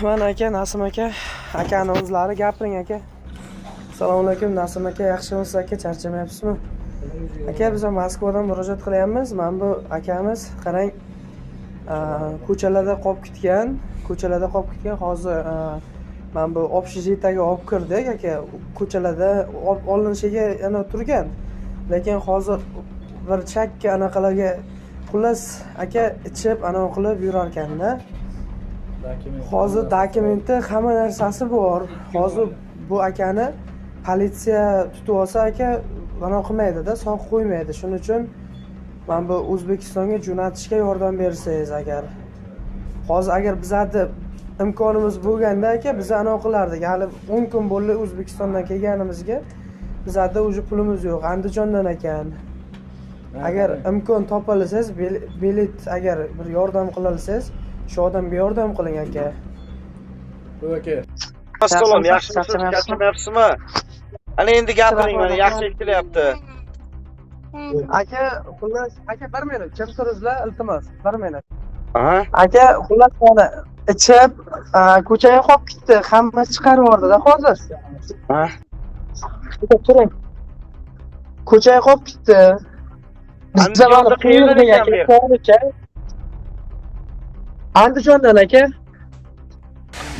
Mana aka, Nasim aka, akani o'zlari gapiring aka. Assalomu alaykum Nasim aka, yaxshimisiz aka, charchamayapsizmi? Aka, biz Moskvadan murojaat qilyapmiz. Mana bu akamiz qarang, ko'chalarda qolib ketgan. Hozir mana bu общежитиеga olib kirdik aka. Ko'chalarda olinishiga yana turgan. Lekin hozir bir chakka anaqalarga xullas aka ichib anaqa qilib yurar ekanda. Hozir dokumenti hamma narsasi bor. Hozir bu akani politsiya tutib olsa aka, mana qilmaydi-da, sog' qo'ymaydi. Shuning uchun men bu O'zbekistonga jo'natishga yordam bersangiz agar. Hozir agar bizda imkonimiz bo'lganda aka, biz anaqa qilardik. Hali 10 kun bo'ldi O'zbekistondan kelganimizga. Bizda o'zi pulimiz yo'q, Andijondan ekan. Agar imkon topilsangiz, bilet agar bir yordam qilalsangiz, shu odamga yordam qiling aka. Aka. Assalom, yaxshimisiz? Charchamayapsizmi? Ana endi gapiring, mana yaxshi eshitilyapti. Aka, xullas, aka 1 minut, kim turizlar, iltimos, 1 minut. Aha. Aka, xullas mana ichib, ko'chaga qolib ketdi, hamma chiqarib yubordi-da hozir. Ha? Turing. Ko'chaga qolib ketdi. Andijonda qayerdan ekan? Andijondan aka.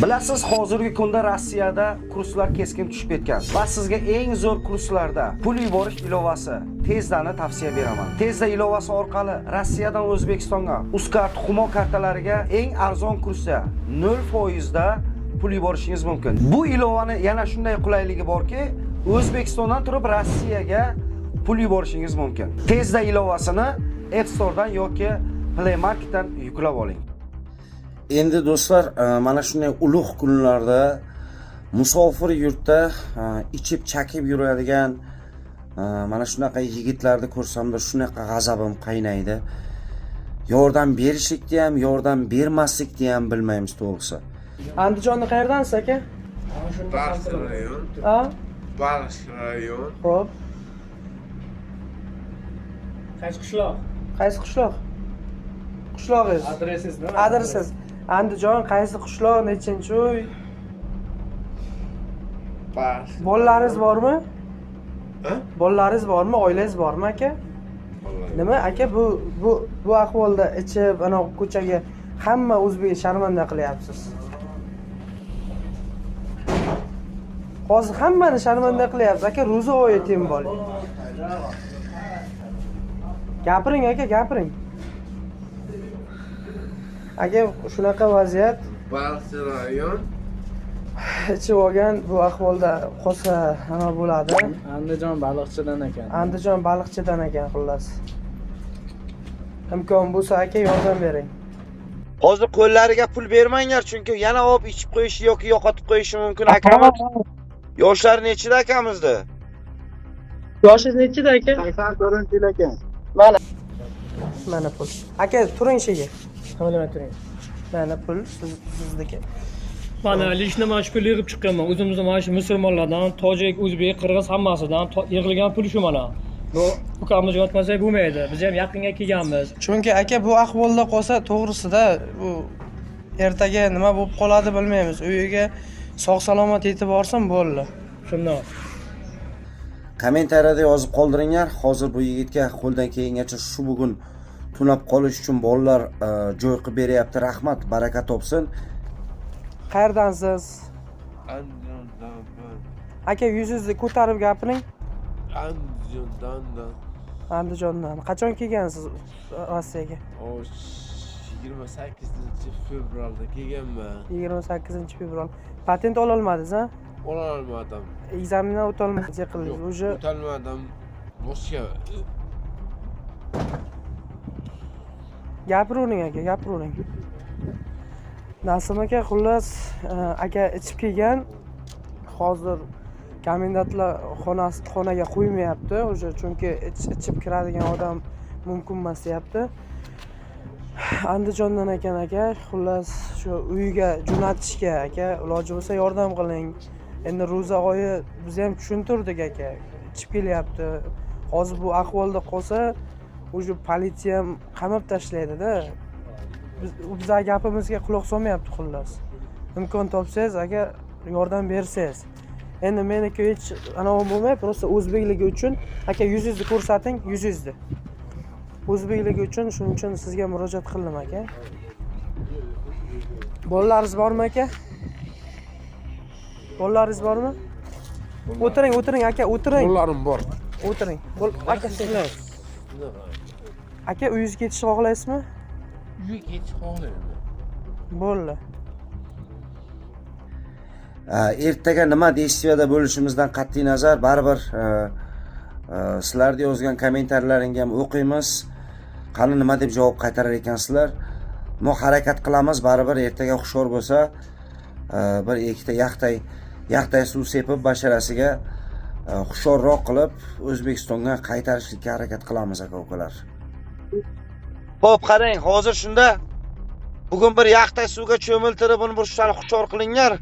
Bilasiz, hozirgi kunda Rossiyada kurslar keskin tushib ketgan. Va sizga eng zo'r kurslarda pul yuborish ilovasi Tezdani tavsiya beraman. Tezda ilovasi orqali Rossiyadan O'zbekistonga Uzcard Humo kartalariga eng arzon kursda 0% da pul yuborishingiz mumkin. Bu ilovani yana shunday qulayligi borki, O'zbekistondan turib Rossiyaga pul yuborishingiz mumkin. Tezda ilovasini App Store'dan yoki Play Marketdan yuklab oling. Endi do'stlar, mana shunday ulug' kunlarda musofir yurtda ichib chakib yuradigan mana shunaqa yigitlarni ko'rsamda shunaqa g'azabim qaynaydi. Yordam berishlikni ham, yordam bermaslikni ham bilmaymiz to'g'risi. Andijonda qayerdansiz aka? Baliq rayon. Ha? Baliq rayon. Xo'p. Qaysi qishloq? Qaysi qishloq? Qishlog'ingiz? Adresingiz nima? Adresingiz. Andijon qaysi qishloq, nechinchi uy? Baliq. Bolalaringiz bormi? Ha? Bolalaringiz bormi? Oilangiz bormi aka? Nima aka, bu ahvolda ichib ana ko'chaga hamma o'zbek sharmanda qilyapsiz. Hozir hammani sharmanda qilyapsiz aka, ro'za oyi tem bo'ling. Gapiring aka, gapiring. Aka, shunaqa vaziyat. Baliq rayon. Ichib olgan bu ahvolda qolsa nima bo'ladi? Andijon baliqchidan ekan. Andijon baliqchidan ekan xullas. Imkon bo'lsa aka yordam bering. Hozir qo'llariga pul bermanglar, chunki yana olib ichib qo'yishi yoki yo'qotib qo'yishi mumkin akamiz. Yoshlar nechida akamizda? Yoshingiz nechida aka? 84 yil ekan. Mana pul. Aka, turing shega. Nima turing? Mana pul sizniki. Mana lishni mana shu pul yig'ib chiqqanman. O'zimizda mana shu musulmonlardan, tojik, o'zbek, qirg'iz hammasidan yig'ilgan pul shu mana. Bu ukamiz yotmasak bo'lmaydi. Biz ham yaqinga kelganmiz. Chunki aka bu ahvolda qolsa to'g'risida bu ertaga nima bo'lib qoladi bilmaymiz. Uyiga sog' salomat yetib borsin bo'ldi. Shundoq. Kommentariyada yozib qoldiringlar. Hozir bu yigitga qo'ldan kelgancha shu bugun tunab qolish uchun bolalar joy qilib beryapti. Rahmat, baraka topsin. Qayerdansiz? Andijondan. Aka, yuzingizni ko'tarib gapiring. Andijondan. Andijondan. Qachon kelgansiz Rossiyaga? 28-fevralda kelganman. 28-fevral. Patent ola olmadingiz, ha? Ola olmadim. Ekzamindan o'ta olmadingiz, qildingiz. O'sha O'tolmadim. Boshqa gapiravering aka, gapiravering. Nasim aka, xullas, aka ichib kelgan. Hozir komendantlar xonaga qo'ymayapti, o'sha chunki ichib kiradigan odam mumkin emas deyapti. Andijondan ekan aka, xullas shu uyiga jo'natishga aka, iloji bo'lsa yordam qiling. Endi ro'za oyi biz ham tushuntirdik aka, ichib kelyapti. Hozir bu ahvolda qolsa, o'sha politsiya ham qamab tashlaydi-da. Bizlar gapimizga quloq solmayapti xullas. imkon topsangiz aka yordam bersangiz. Endi meniki hech anavi bo'lmay, просто o'zbekligi uchun aka yuzingizni ko'rsating, yuzingizni. O'zbekligi uchun shuning uchun sizga murojaat qildim aka. Bolalaringiz bormi aka? Bolalaringiz bormi? O'tiring aka, o'tiring. Qo'llarim bor. O'tiring. Aka sizlar. Aka uyingizga ketishni xohlaysizmi? Uyga ketish xohlayman. Bo'ldi. Ertaga nima действияda bo'lishimizdan qat'iy nazar baribir sizlarga yozgan kommentariylaringni ham o'qiymiz. Qani nima deb javob qaytarar ekansizlar? Mo harakat qilamiz, baribir ertaga hushyor bo'lsa, bir ikkita yaqtay suv sepib basharasiga hushyorroq qilib O'zbekistonga qaytarishga harakat qilamiz aka-ukalar. Xo'p, qarang, hozir shunda bugun bir yaqtay suvga cho'miltirib uni bir shunchalik hushyor qilinglar.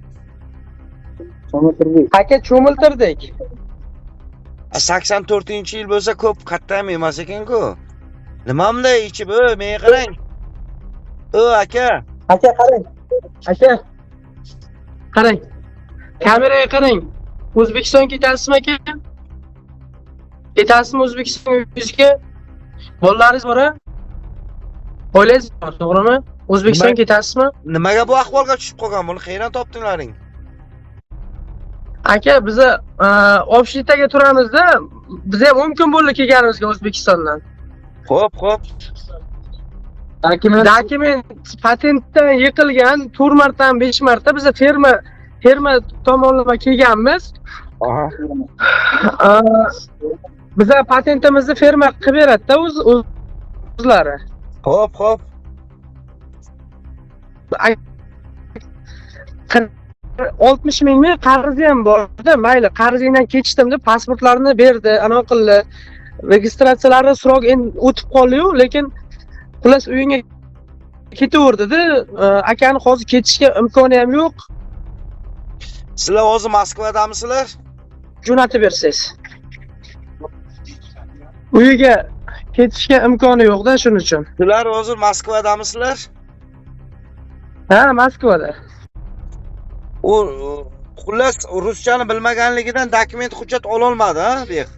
Aka cho'miltirdik. 84-yil bo'lsa ko'p katta ham emas ekan-ku. Nima bunday ichib, menga qarang. Aka. Aka qarang. Aka. Qarang. Kameraga qarang. O'zbekistonga ketasizmi aka? Ketasizmi O'zbekistonga? Bolalaringiz bor-a? Oilangiz bor, to'g'rimi? O'zbekistonga ketasizmi? Nimaga bu ahvolga tushib qolgan? Buni qayerdan topdinglaring? Aka, biz общитаga turamiz-da. Biz ham mumkin bo'ldi kelganimizga O'zbekistondan. Xo'p. Dokument patentdan yiqilgan 4 martadan 5 marta biz ferma tomonlama kelganmiz. Aha. Biz patentimizni ferma qilib beradi-da o'zlari. Xo'p. 60 mingmi qarzi ham bor-da. Mayli, qarzingdan kechdim deb pasportlarini berdi, anaqa qildi. Registratsiyalari srok endi o'tib qoldi-yu, lekin xullas uyingga ketaverdi-da. Akani hozir ketishga imkoni ham yo'q. Sizlar hozir Moskvadamisizlar? Jo'natib bersangiz. Uyiga ketishga imkoni yo'q-da, shuning uchun. Sizlar hozir Moskvadamisizlar? Ha, Moskvada. U xullas ruschani bilmaganligidan dokument hujjat ola olmadi, ha, Bek.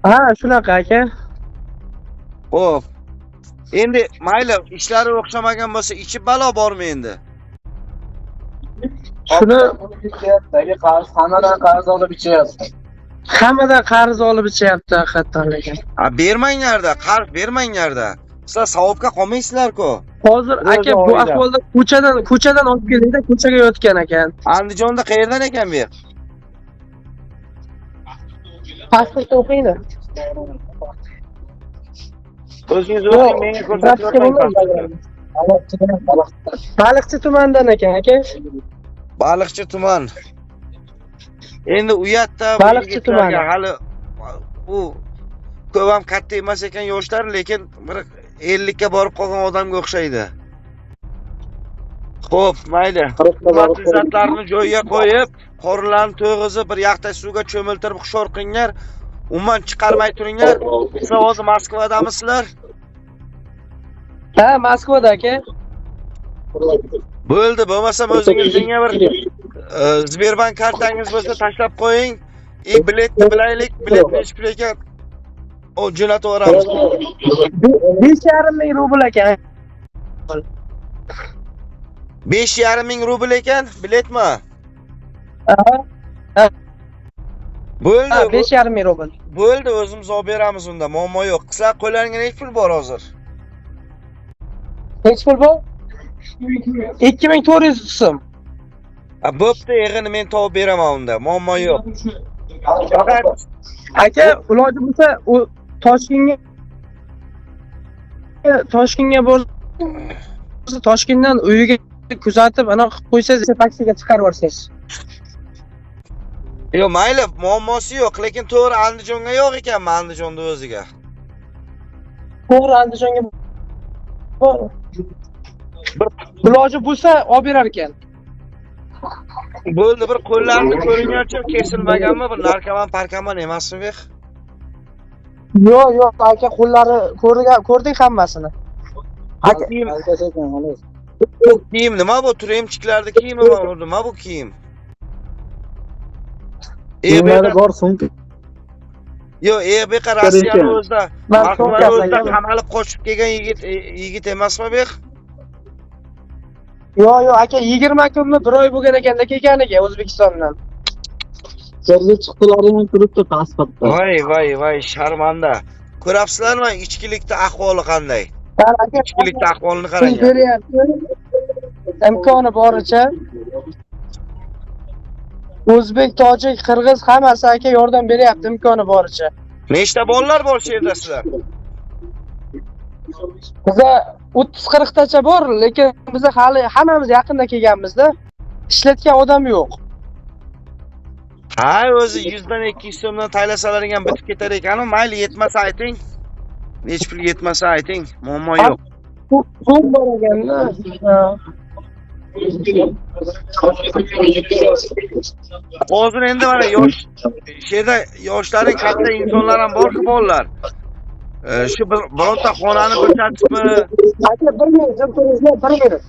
Ha, shunaqa aka. Xo'p. Endi mayli, ishlari o'xshamagan bo'lsa, ichib balo bormi endi? Shuni hammadan qarz olib ichyapti. hammadan qarz olib ichyapti haqiqatan lekin. Bermanglar-da, qarz bermanglar-da. Sizlar savobga qolmaysizlar-ku. Hozir aka bu ahvolda ko'chadan olib keldi-da, ko'chaga yotgan ekan. Andijonda qayerdan ekan bu? Pasport o'qiydi. O'zingiz o'qing, menga ko'rsatib. Baliqchi tumanidan ekan aka. Baliqchi tuman. Endi uyatda Baliqchi tumani. Hali u ko'p ham katta emas ekan yoshlar, lekin bir 50 ga borib qolgan odamga o'xshaydi. Xo'p, mayli. Xizmatlarni joyiga qo'yib, qorinlarni to'yg'izib, bir yaqtay suvga cho'miltirib hushyor qilinglar. Umuman chiqarmay turinglar. Sizlar hozir Moskvadamisizlar? Ha, Moskvada aka. Bo'ldi, bo'lmasam o'zingizga bir Sberbank kartangiz bo'lsa tashlab qo'ying. Biletni bilaylik, bilet nechta pul ekan? O jo'natib yuboramiz. 5,5 ming rubl ekan. 5,5 ming rubl ekan, biletmi? Bo'ldi. 5,5 ming rubl. Bo'ldi, o'zimiz olib beramiz unda, muammo yo'q. Sizlar qo'llaringizda nechta pul bor hozir? Nech pul bor? 2400 so'm. Bo'pti, yig'ini men topib beraman unda, muammo yo'q. Faqat Aka, iloji bo'lsa u Toshkentga borsa, Toshkentdan uyiga kuzatib, ana qilib qo'ysangiz, taksiga chiqarib yuborsangiz. Yo'q, mayli, muammosi yo'q, lekin to'g'ri Andijonga yo'q ekanmi, Andijonda o'ziga. To'g'ri Andijonga bor. Iloji bo'lsa olib berar ekan. Bo'ldi, bir qo'llarini ko'ringlarchi, kesilmaganmi, bir narkoman, parkaman emasmi bek? Yo'q, aka, qo'llari ko'rdik hammasini. Aka, Bu kiyim nima bu? Turemchiklarni kiyimi bu nima bu kiyim? Kiyimlari bor sumka. Yo, beqa Rossiyani o'zida, Ben Moskvani çok o'zida yasak. qamalib qochib kelgan yigit emasmi bu? Yo aka 20 kunni bir oy bo'lgan ekanda kelganiga O'zbekistondan. Yerga chiqdilaring turibdi pasportda. Voy, sharmanda. Ko'rapsizlarmi ichkilikda ahvoli qanday? Ben aka Ichkilikda ahvolini pul qarang. beryapti. Imkoni boricha o'zbek, tojik, qirg'iz hammasi aka yordam beryapti imkoni boricha. Nechta bolalar bor shu yerda sizlar? Biza 30-40 tacha bor, lekin biz hali hammamiz yaqinda kelganmizda. Ishlatgan odam yo'q. Ha, o'zi 100 dan 200 so'mdan taylasalaring ham bitib ketar ekan, mayli yetmasa ayting. Hech pul yetmasa ayting, muammo yo'q. Pul bor ekanda. Hozir endi mana yosh she'rda yoshlaring katta insonlar ham bor-ku bolalar. Shu bironta xonani ko'rsatibmi? Aka 1 minut jim turinglar, 1 minut.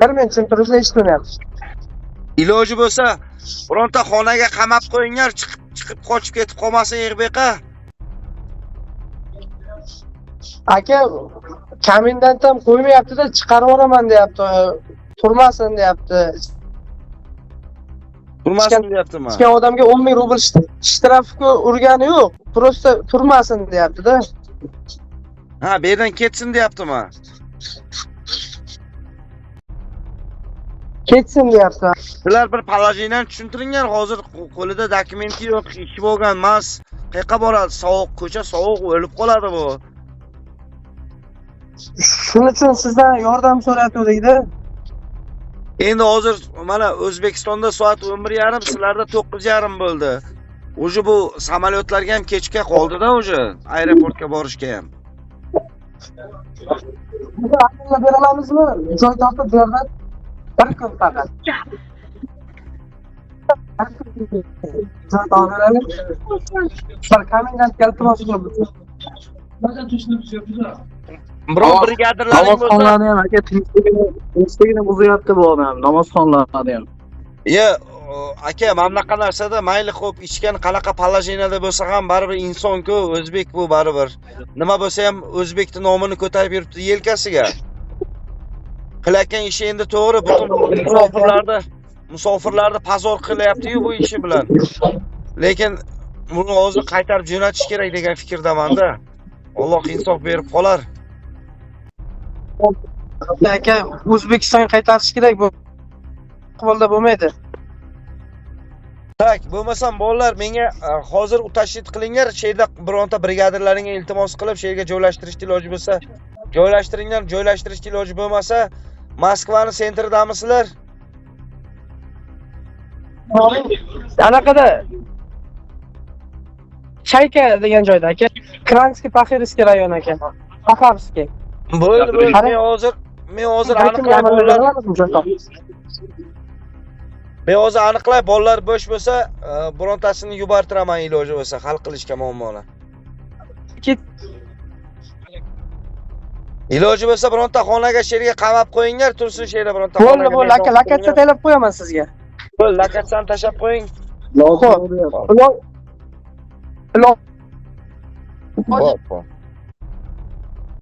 1 minut jim turinglar, eshitmayapsiz. Iloji bo'lsa, bironta xonaga qamab qo'yinglar, chiqib qochib ketib qolmasin Yig'beqa. Aka komendant ham qo'ymayapti-da, chiqarib yuboraman deyapti. Turmasin deyapti. Turmasin deyaptimi? Chiqqan odamga 10 ming rubl shtrafga urgani yo'q. Prosta turmasin deyapti-da. Ha, bu yerdan ketsin deyaptimi? Ketsin deyapti. Sizlar bir palajinani tushuntiringlar, hozir qo'lida dokumenti yo'q, ishi bo'lgan emas. Qayerga boradi? Sovuq, ko'cha sovuq, o'lib qoladi bu. Shuning uchun sizdan yordam so'rayotgandik-da. Endi hozir mana O'zbekistonda soat 11:30, sizlarda 9:30 bo'ldi. O'zi bu samolyotlarga ham kechga qoldi-da o'zi, aeroportga borishga ham. Bizni aqlga bera olamizmi? Joy topib berdi. 1 kun faqat. Joy topib beramiz. Bir komendant iltimos qilib. Biroq brigadirlaring bo'lsa, Namozxonlarni ham aka tinchligini buzyapti bu odam. Namozxonlarni ham. "Ye, aka, mana bunaqa narsada mayli xo'p, ichgan qanaqa palajinada bo'lsa ham baribir inson-ku, o'zbek bu baribir. Nima bo'lsa ham o'zbekning nomini ko'tarib yuribdi yelkasiga. Qilayotgan ishi endi to'g'ri, butun musofirlarni pazor qilyapti-yu bu ishi bilan. Lekin buni hozir qaytarib jo'natish kerak degan fikrdaman-da. Alloh insof berib qolar. Aka O'zbekistonga qaytarish kerak bu. Qo'lda bo'lmaydi. Tak, bo'lmasam bolalar menga hozir utashit qilinglar, she'rda bironta brigadirlaringga iltimos qilib, she'rga joylashtirishni iloji bo'lsa, joylashtiringlar, joylashtirishni iloji bo'lmasa, Moskvani sentridamisizlar? Anaqada Chayka degan joyda aka. Kranskiy Paxirskiy rayon aka. Paxarskiy. Bo'ldi. Men hozir aniqlay bolalar. Men hozir aniqlay bolalar bo'sh bo'lsa, birontasini yubortiraman iloji bo'lsa, hal qilishga muammoni. Iloji bo'lsa bironta xonaga she'rga qamab qo'yinglar, tursin she'rda bironta xonaga. Bo'ldi, aka, lokatsiya taylab qo'yaman sizga. Bo'ldi, lokatsiyani tashab qo'ying. Xo'p. Hop.